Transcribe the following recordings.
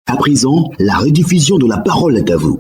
À présent, la rediffusion de la parole est à vous.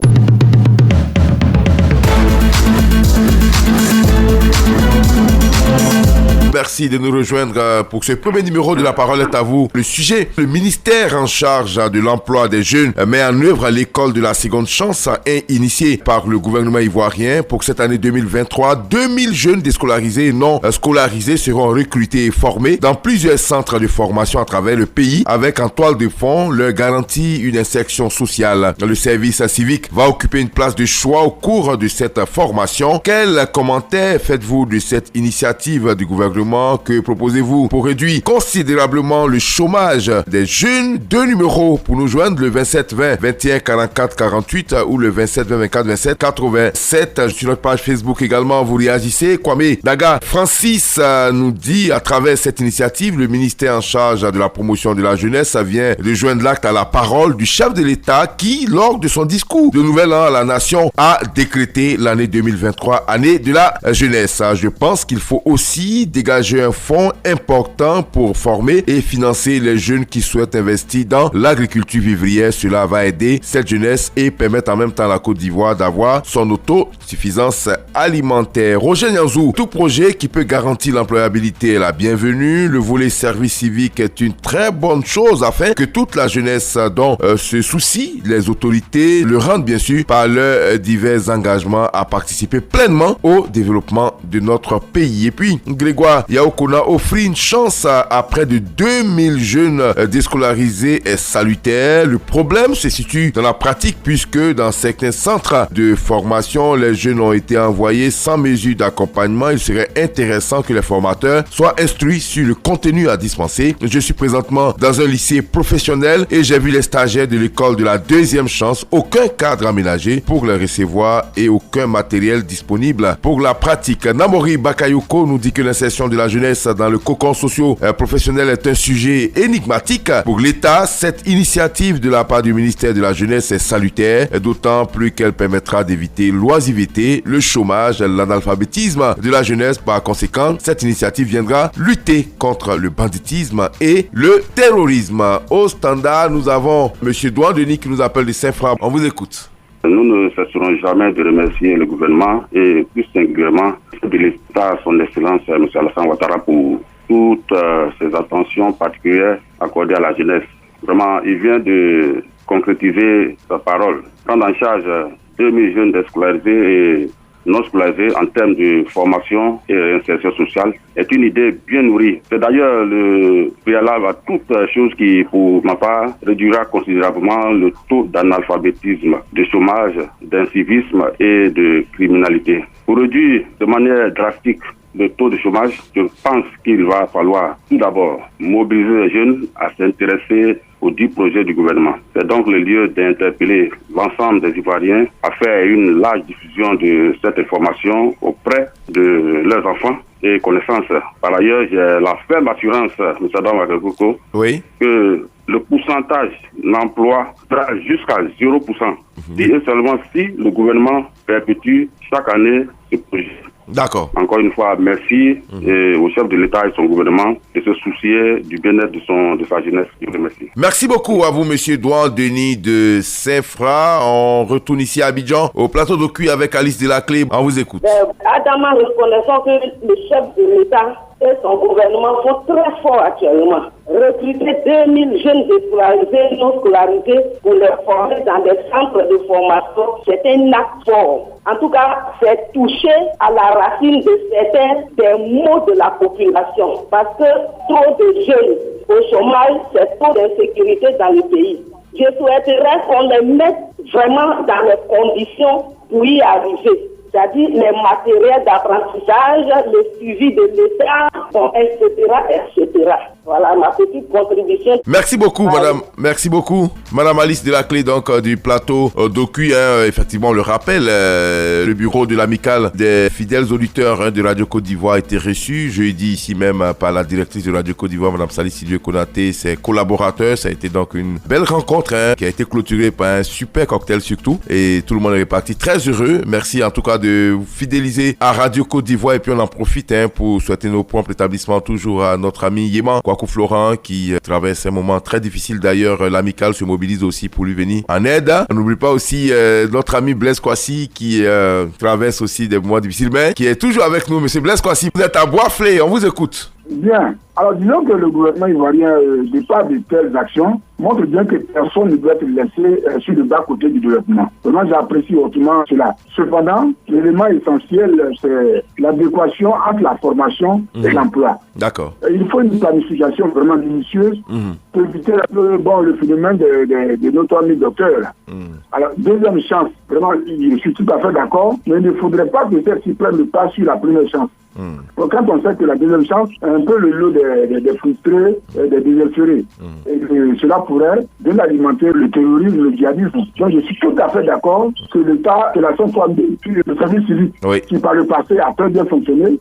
Merci de nous rejoindre pour ce premier numéro de La Parole est à vous. Le sujet, le ministère en charge de l'emploi des jeunes met en œuvre l'école de la seconde chance initiée par le gouvernement ivoirien. Pour cette année 2023, 2000 jeunes déscolarisés et non scolarisés seront recrutés et formés dans plusieurs centres de formation à travers le pays avec en toile de fond leur garantie une insertion sociale. Le service civique va occuper une place de choix au cours de cette formation. Quel commentaire faites-vous de cette initiative du gouvernement? Que proposez-vous pour réduire considérablement le chômage des jeunes? 2 numéros pour nous joindre, le 27 20 21 44 48 ou le 27 20 24 27 87. Sur notre page Facebook également, vous réagissez. Kwame Daga Francis nous dit à travers cette initiative, le ministère en charge de la promotion de la jeunesse vient de joindre l'acte à la parole du chef de l'État qui, lors de son discours de Nouvel An à la Nation, a décrété l'année 2023 année de la jeunesse. Je pense qu'il faut aussi dégager un fonds important pour former et financer les jeunes qui souhaitent investir dans l'agriculture vivrière. Cela va aider cette jeunesse et permettre en même temps à la Côte d'Ivoire d'avoir son autosuffisance alimentaire. Roger Nianzou, tout projet qui peut garantir l'employabilité est la bienvenue. Le volet service civique est une très bonne chose afin que toute la jeunesse dont se soucient les autorités le rendent bien sûr par leurs divers engagements à participer pleinement au développement de notre pays. Et puis, Grégoire Yaokona offrit une chance à près de 2000 jeunes déscolarisés et salutaire. Le problème se situe dans la pratique puisque dans certains centres de formation, les jeunes ont été envoyés sans mesure d'accompagnement. Il serait intéressant que les formateurs soient instruits sur le contenu à dispenser. Je suis présentement dans un lycée professionnel et j'ai vu les stagiaires de l'école de la deuxième chance. Aucun cadre aménagé pour les recevoir et aucun matériel disponible pour la pratique. Namori Bakayoko nous dit que l'insertion de la jeunesse dans le cocon socio-professionnel est un sujet énigmatique. Pour l'État, cette initiative de la part du ministère de la Jeunesse est salutaire, d'autant plus qu'elle permettra d'éviter l'oisiveté, le chômage, l'analphabétisme de la jeunesse. Par conséquent, cette initiative viendra lutter contre le banditisme et le terrorisme. Au standard, nous avons M. Douan Denis qui nous appelle de Saint-Fra. On vous écoute. Nous ne cesserons jamais de remercier le gouvernement et plus singulièrement de l'État, son Excellence M. Alassane Ouattara pour toutes ses attentions particulières accordées à la jeunesse. Vraiment, il vient de concrétiser sa parole. Prendre en charge 2000 jeunes déscolarisés et non scolarisés en termes de formation et réinsertion sociale est une idée bien nourrie. C'est d'ailleurs le préalable à toute chose qui, pour ma part, réduira considérablement le taux d'analphabétisme, de chômage, d'incivisme et de criminalité. Pour réduire de manière drastique le taux de chômage, je pense qu'il va falloir tout d'abord mobiliser les jeunes à s'intéresser aux 10 projets du gouvernement. C'est donc le lieu d'interpeller l'ensemble des Ivoiriens à faire une large diffusion de cette information auprès de leurs enfants et connaissances. Par ailleurs, j'ai la ferme assurance, M. Adam Wagagoko, que le pourcentage d'emploi sera jusqu'à 0%. Si et seulement si le gouvernement perpétue chaque année ce projet. D'accord. Encore une fois, merci au chef de l'État et son gouvernement de se soucier du bien-être de sa jeunesse. Je vous remercie. Merci beaucoup à vous, M. Douan Denis de Saint-Fra. On retourne ici à Abidjan, au plateau de cuit avec Alice Delaclé. On vous écoute. Adama, reconnaissons que le chef de l'État et son gouvernement sont très forts actuellement. Recruter 2000 jeunes déscolarisés, non scolarisés pour les former dans des centres de formation, c'est un acte fort. En tout cas, c'est toucher à la racine de certains des maux de la population. Parce que trop de jeunes au chômage, c'est trop d'insécurité dans le pays. Je souhaiterais qu'on les mette vraiment dans les conditions pour y arriver. C'est-à-dire les matériels d'apprentissage, le suivi de l'État, etc. Voilà ma petite contribution. Merci beaucoup, madame. Merci beaucoup, madame Alice Delaclé, donc du plateau d'Oku. Effectivement, on le rappelle, le bureau de l'amicale des fidèles auditeurs de Radio Côte d'Ivoire a été reçu jeudi ici même par la directrice de Radio Côte d'Ivoire, madame Sali Sidiou Konaté, ses collaborateurs. Ça a été donc une belle rencontre qui a été clôturée par un super cocktail surtout. Et tout le monde est reparti très heureux. Merci en tout cas de vous fidéliser à Radio Côte d'Ivoire. Et puis on en profite pour souhaiter nos prompts rétablissements toujours à notre ami Yéman Kwaku Florent qui traverse un moment très difficile. D'ailleurs, l'amicale se mobilise aussi pour lui venir en aide. On n'oublie pas aussi notre ami Blaise Kwasi qui traverse aussi des moments difficiles, mais qui est toujours avec nous. Monsieur Blaise Kwasi, vous êtes à Bois-Flé, on vous écoute. Bien. Alors disons que le gouvernement ivoirien, de par de telles actions, montre bien que personne ne doit être laissé sur le bas-côté du développement. Vraiment, j'apprécie hautement cela. Cependant, l'élément essentiel, c'est l'adéquation entre la formation et l'emploi. D'accord. Il faut une planification vraiment minutieuse pour éviter le phénomène de notre ami docteur. Alors, deuxième chance, vraiment, je suis tout à fait d'accord, mais il ne faudrait pas que celle-ci prenne le pas sur la première chance. Donc, quand on sait que la deuxième chance est un peu le lot des frustrés, des désespérés, et que cela pourrait bien alimenter le terrorisme, le djihadisme. Donc, je suis tout à fait d'accord que l'État, que la soit le service civique, qui par le passé a très bien fonctionné,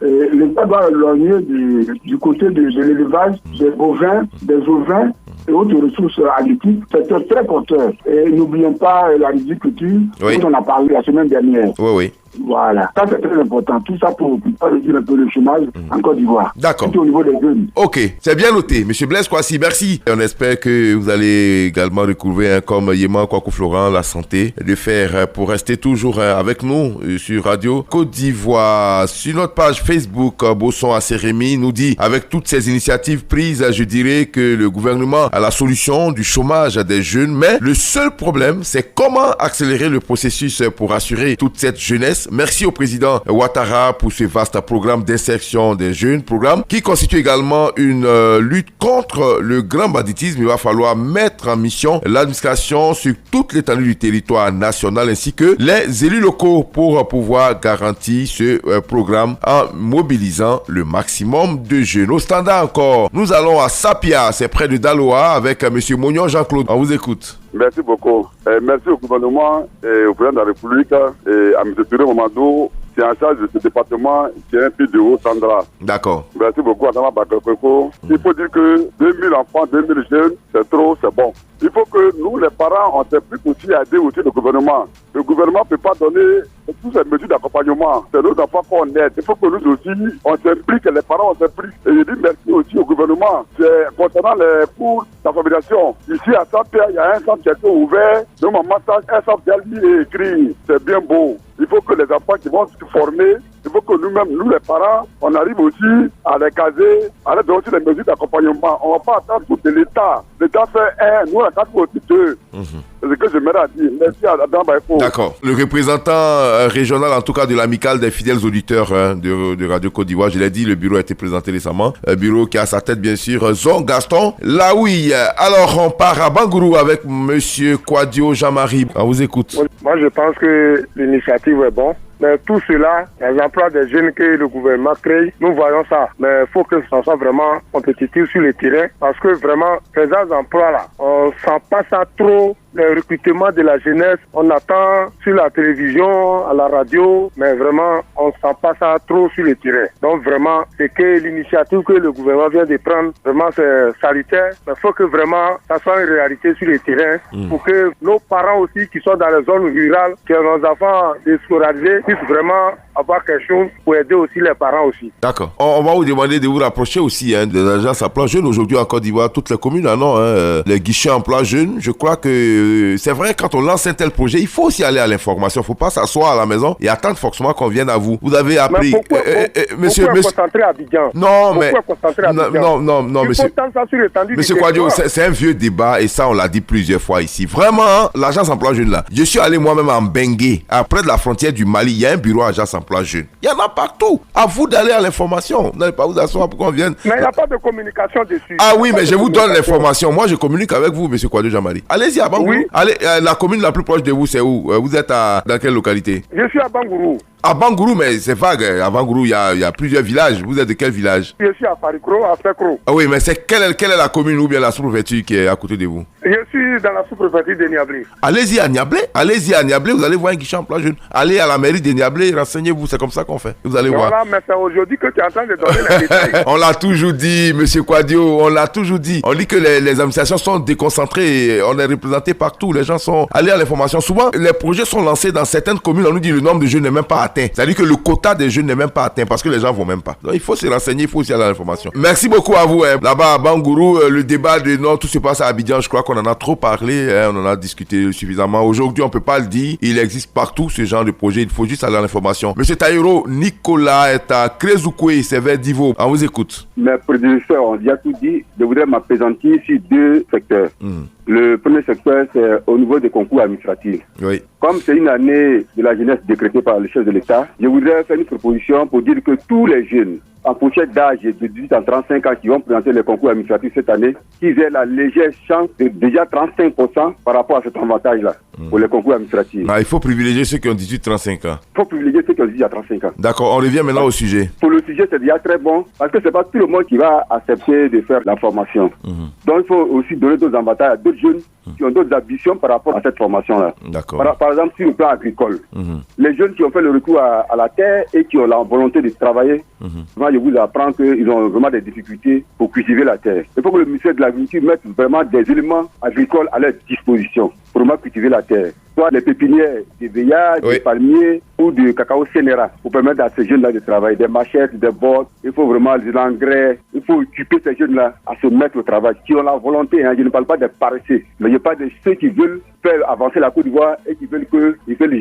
l'État doit lorgner du côté de l'élevage, des bovins, des ovins et autres ressources halieutiques. C'était très porteur. Et n'oublions pas la riziculture, dont on a parlé la semaine dernière. Voilà, ça c'est très important. Tout ça pour réduire un peu le chômage en Côte d'Ivoire. D'accord. Surtout au niveau des jeunes. Ok, c'est bien noté. Monsieur Blaise Kwasi, merci. On espère que vous allez également recouvrer, comme Yéman Kwaku Florent, la santé, de faire pour rester toujours avec nous sur Radio Côte d'Ivoire. Sur notre page Facebook, Bosson Asseremi nous dit, avec toutes ces initiatives prises, je dirais que le gouvernement a la solution du chômage des jeunes, mais le seul problème, c'est comment accélérer le processus pour assurer toute cette jeunesse. Merci au président Ouattara pour ce vaste programme d'insertion des jeunes, programme qui constitue également une lutte contre le grand banditisme. Il va falloir mettre en mission l'administration sur toute l'étendue du territoire national ainsi que les élus locaux pour pouvoir garantir ce programme en mobilisant le maximum de jeunes. Au standard encore, nous allons à Sapia, c'est près de Daloa avec monsieur Mognon Jean-Claude. On vous écoute. Merci beaucoup. Merci au gouvernement et au président de la République et à M. Touré Mamadou qui est en charge de ce département qui est un peu de haut Sandra. D'accord. Merci beaucoup à Nama Bakakoko. Il faut dire que 2000 enfants, 2000 jeunes, c'est trop, c'est bon. Il faut que nous, les parents, on s'implique aussi à aider aussi le gouvernement. Le gouvernement ne peut pas donner toutes ces mesures d'accompagnement. C'est nos enfants qu'on aide. Il faut que nous aussi, on s'implique, les parents, on s'implique. Et je dis merci aussi au gouvernement. C'est concernant pour la fabrication. Ici, à Saint-Pierre, il y a un centre qui a été ouvert. De mon massage, un centre qui a été écrit. C'est bien beau. Il faut que les enfants qui vont se former, il faut que nous-mêmes, nous les parents, on arrive aussi à les caser, à leur donner aussi les mesures d'accompagnement. On ne va pas attendre tout de l'État. L'État fait un, nous on attend aussi deux. C'est ce que j'aimerais dire. Merci à Adam Baïfo. D'accord. Le représentant régional, en tout cas de l'amicale des fidèles auditeurs de Radio Côte d'Ivoire, je l'ai dit, le bureau a été présenté récemment. Un bureau qui a à sa tête, bien sûr, Zon Gaston. Là, oui. Alors, on part à Bangourou avec monsieur Kwadio Jean-Marie. On vous écoute. Moi, je pense que l'initiative est bonne. Mais tout cela, les emplois des jeunes que le gouvernement crée, nous voyons ça. Mais il faut que ça soit vraiment compétitif sur le terrain. Parce que vraiment, ces emplois-là, on sent pas ça trop. Le recrutement de la jeunesse, on attend sur la télévision, à la radio, mais vraiment, on ne sent pas ça trop sur le terrain. Donc vraiment, c'est que l'initiative que le gouvernement vient de prendre, vraiment c'est salutaire. Mais il faut que vraiment, ça soit une réalité sur le terrain pour que nos parents aussi qui sont dans les zones rurales, que nos enfants déscolarisés puissent vraiment avoir quelque chose pour aider aussi les parents aussi. D'accord. On va vous demander de vous rapprocher aussi des agences emploi jeunes. Aujourd'hui en Côte d'Ivoire, toutes les communes en ont les guichets emploi jeunes. Je crois que c'est vrai, quand on lance un tel projet, il faut aussi aller à l'information. Il ne faut pas s'asseoir à la maison et attendre forcément qu'on vienne à vous. Vous avez appris... Monsieur concentrer à Abidjan. Non, mais... Non, monsieur... Monsieur Kwadio, c'est un vieux débat et ça, on l'a dit plusieurs fois ici. Vraiment, l'agence emploi jeune là. Je suis allé moi-même en Bengué, après de la frontière du Mali. Il y a un bureau agence emploi jeune. Il y en a partout. À vous d'aller à l'information. Vous n'allez pas vous asseoir pour qu'on vienne. Mais il n'y a pas de communication dessus. Ah oui, mais je vous donne l'information. Moi, je communique avec vous, monsieur Kwadio Jean-Marie. Allez-y à Bangourou. Oui. Allez, la commune la plus proche de vous, c'est où? Vous êtes dans quelle localité? Je suis à Bangourou. À Bangourou, mais c'est vague. À Bangourou, il y a plusieurs villages. Vous êtes de quel village? Je suis à Farikro, à Fekro. Ah oui, mais quelle est la commune ou bien la sous-préfecture qui est à côté de vous? Je suis dans la sous-préfecture de Niablé. Allez-y à Niablé. Vous allez voir un guichet emploi jeune. Allez à la mairie de Niablé, renseignez-vous. renseignez-vous, c'est comme ça qu'on fait. Vous allez voir. Voilà, mais c'est aujourd'hui que tu es en train de donner les détails. On l'a toujours dit, monsieur Kouadio, on l'a toujours dit. On dit que les administrations sont déconcentrées, on est représenté partout, les gens sont allés à l'information. Souvent, les projets sont lancés dans certaines communes, on nous dit le nombre de jeunes n'est même pas atteint. C'est-à-dire que le quota des jeunes n'est même pas atteint parce que les gens vont même pas. Donc il faut se renseigner, il faut aussi aller à l'information. Merci beaucoup à vous. Là-bas à Bangourou, le débat de non, tout se passe à Abidjan, je crois qu'on en a trop parlé, on en a discuté suffisamment. Aujourd'hui, on peut pas le dire, il existe partout ce genre de projet, il faut juste aller à l'information. Monsieur Taïro Nicolas est à Krezukwe, c'est vers Divo. On vous écoute. Mes prédécesseurs ont déjà tout dit. Je voudrais m'appesantir sur 2 secteurs. Le premier secteur, c'est au niveau des concours administratifs. Oui. Comme c'est une année de la jeunesse décrétée par le chef de l'État, je voudrais faire une proposition pour dire que tous les jeunes en fourchette d'âge de 18 à 35 ans qui vont présenter les concours administratifs cette année, qu'ils aient la légère chance de déjà 35% par rapport à cet avantage-là pour les concours administratifs. Il faut privilégier ceux qui ont 18-35 ans. Il faut privilégier ceux qui ont 18 à 35 ans. D'accord, on revient maintenant au sujet. Pour le sujet, c'est déjà très bon parce que c'est pas tout le monde qui va accepter de faire la formation. Donc il faut aussi donner d'autres avantages à d'autres jeunes qui ont d'autres ambitions par rapport à cette formation-là. D'accord. Par exemple, sur le plan agricole, les jeunes qui ont fait le retour à la terre et qui ont la volonté de travailler, moi, je vous apprends qu'ils ont vraiment des difficultés pour cultiver la terre. Il faut que le ministère de l'Agriculture mette vraiment des éléments agricoles à leur disposition pour vraiment cultiver la terre. Soit les pépinières, des veillards, des palmiers ou du cacao sénéra pour permettre à ces jeunes-là de travailler. Des machettes, des bottes, il faut vraiment de l'engrais. Il faut occuper ces jeunes-là à se mettre au travail. Qui ont la volonté, je ne parle pas des paresseux, mais je parle de ceux qui veulent faire avancer la Côte d'Ivoire et qui veulent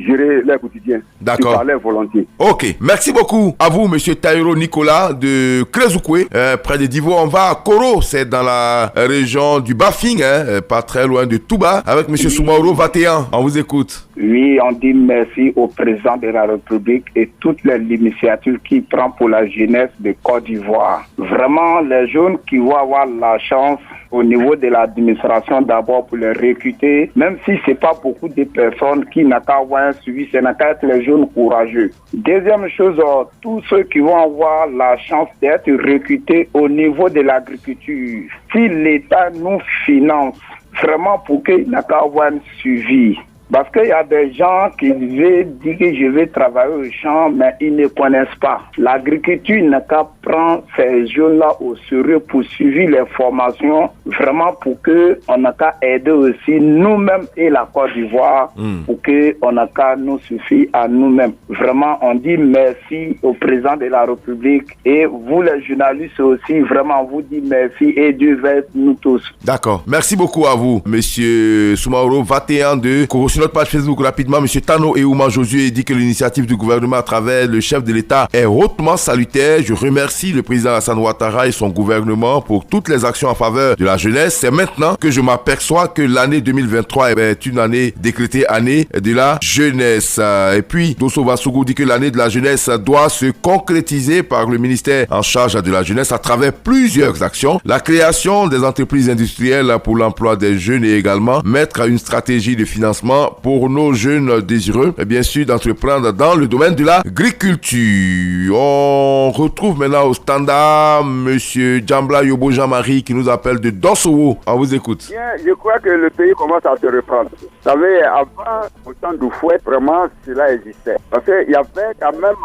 gérer leur quotidien. D'accord. Par leur volonté. Ok, merci beaucoup à vous, monsieur Taïro Nicolas de Krezukwe, près de Divo. On va à Koro, c'est dans la région du Bafing, pas très loin de Touba, avec monsieur Soumaoro 21. On vous écoute. Oui, on dit merci au président de la République et toutes les initiatives qu'il prend pour la jeunesse de Côte d'Ivoire. Vraiment, les jeunes qui vont avoir la chance au niveau de l'administration d'abord pour les recruter, même si c'est pas beaucoup de personnes qui n'ont qu'à avoir un suivi, c'est n'a qu'à être les jeunes courageux. Deuxième chose, tous ceux qui vont avoir la chance d'être recrutés au niveau de l'agriculture, si l'État nous finance vraiment pour qu'il n'a qu'à avoir un suivi. Parce qu'il y a des gens qui veulent dire que je vais travailler au champ, mais ils ne connaissent pas. L'agriculture n'a qu'à prendre ces jeunes-là au sérieux pour suivre les formations, vraiment pour qu'on n'a qu'à aider aussi nous-mêmes et la Côte d'Ivoire, pour qu'on n'a qu'à nous suffire à nous-mêmes. Vraiment, on dit merci au président de la République et vous les journalistes aussi, vraiment, vous dit merci et Dieu va être nous tous. D'accord. Merci beaucoup à vous, monsieur Soumaoro 21 de Koro. Sur notre page Facebook, rapidement, M. Tano Eouma Josué dit que l'initiative du gouvernement à travers le chef de l'État est hautement salutaire. Je remercie le président Alassane Ouattara et son gouvernement pour toutes les actions en faveur de la jeunesse. C'est maintenant que je m'aperçois que l'année 2023 est une année décrétée année de la jeunesse. Et puis, Dosso Bassougou dit que l'année de la jeunesse doit se concrétiser par le ministère en charge de la jeunesse à travers plusieurs actions. La création des entreprises industrielles pour l'emploi des jeunes et également mettre une stratégie de financement pour nos jeunes désireux, bien sûr, d'entreprendre dans le domaine de l'agriculture. On retrouve maintenant au standard monsieur Djambla Yobo Jean-Marie qui nous appelle de Dossowo. On vous écoute. Bien, je crois que le pays commence à se reprendre. Vous savez, avant, au temps du fouet, vraiment, cela existait. Parce qu'il y avait quand même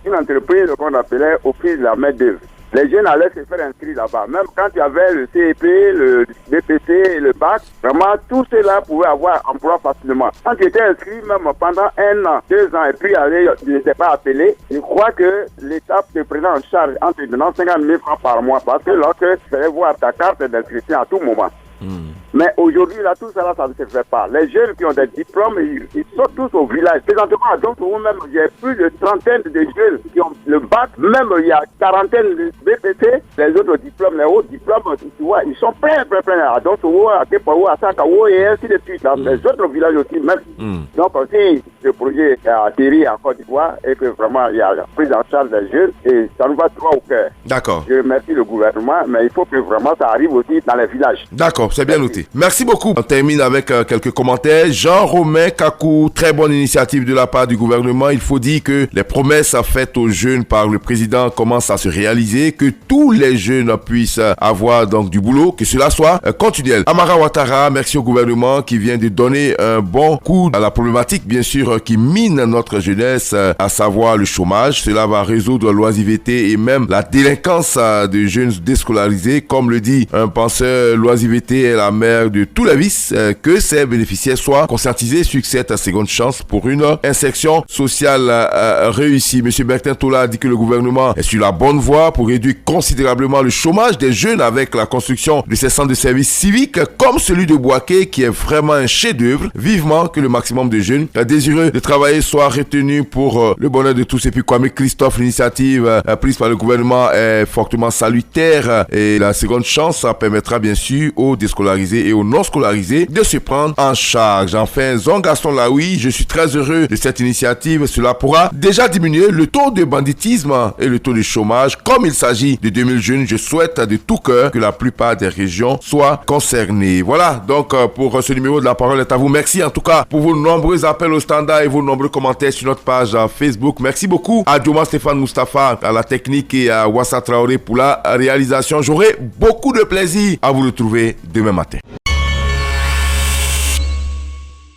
une entreprise qu'on appelait au prix de la main-d'œuvre. Les jeunes allaient se faire inscrire là-bas. Même quand il y avait le CEP, le BPC et le BAC, vraiment, tous ceux-là pouvaient avoir emploi facilement. Quand tu étais inscrit, même pendant 1 an, 2 ans, et puis tu n'étais pas appelé, je crois que l'État te prenait en charge en te donnant 50 000 francs par mois. Parce que lorsque tu fallait voir ta carte d'inscription à tout moment. Mais aujourd'hui, là, tout ça, là, ça ne se fait pas. Les jeunes qui ont des diplômes, ils sont tous au village. Présentement, à Dossowo même, il y a plus de 30aine de jeunes qui ont le bac. Même, il y a 40aine de BPC. Les autres diplômes, les hauts diplômes, tu vois, ils sont pleins à Dossowo, à Kepawo, à Sakawo et ainsi de suite. Dans les autres villages aussi, même. Donc, si ce projet a atterri en Côte d'Ivoire et que vraiment, il y a la prise en charge des jeunes, et ça nous va droit au cœur. D'accord. Je remercie le gouvernement, mais il faut que vraiment ça arrive aussi dans les villages. D'accord, c'est bien noté. Merci beaucoup. On termine avec quelques commentaires. Jean-Romain Kakou, très bonne initiative de la part du gouvernement. Il faut dire que les promesses faites aux jeunes par le président commencent à se réaliser, que tous les jeunes puissent avoir donc du boulot, que cela soit continuel. Amara Ouattara, merci au gouvernement qui vient de donner un bon coup à la problématique, bien sûr, qui mine notre jeunesse, à savoir le chômage. Cela va résoudre l'oisiveté et même la délinquance de jeunes déscolarisés. Comme le dit un penseur, l'oisiveté est la mère de tous les vices. Que ces bénéficiaires soient conscientisés sur cette seconde chance pour une insertion sociale réussie. Monsieur Bertin Tola a dit que le gouvernement est sur la bonne voie pour réduire considérablement le chômage des jeunes avec la construction de ces centres de services civiques comme celui de Boaké qui est vraiment un chef-d'œuvre. Vivement que le maximum de jeunes désireux de travailler soient retenus pour le bonheur de tous. Et puis Kwame Christophe, l'initiative prise par le gouvernement est fortement salutaire et la seconde chance permettra bien sûr aux déscolarisés et aux non scolarisés de se prendre en charge. Enfin, Zong Gaston Laoui, je suis très heureux de cette initiative. Cela pourra déjà diminuer le taux de banditisme et le taux de chômage. Comme il s'agit de 2000 jeunes, je souhaite de tout cœur que la plupart des régions soient concernées. Voilà, donc pour ce numéro de La Parole est à vous. Merci en tout cas pour vos nombreux appels au standard et vos nombreux commentaires sur notre page Facebook. Merci beaucoup à Djoma Stéphane Moustapha à la technique et à Wassa Traoré pour la réalisation. J'aurai beaucoup de plaisir à vous retrouver demain matin.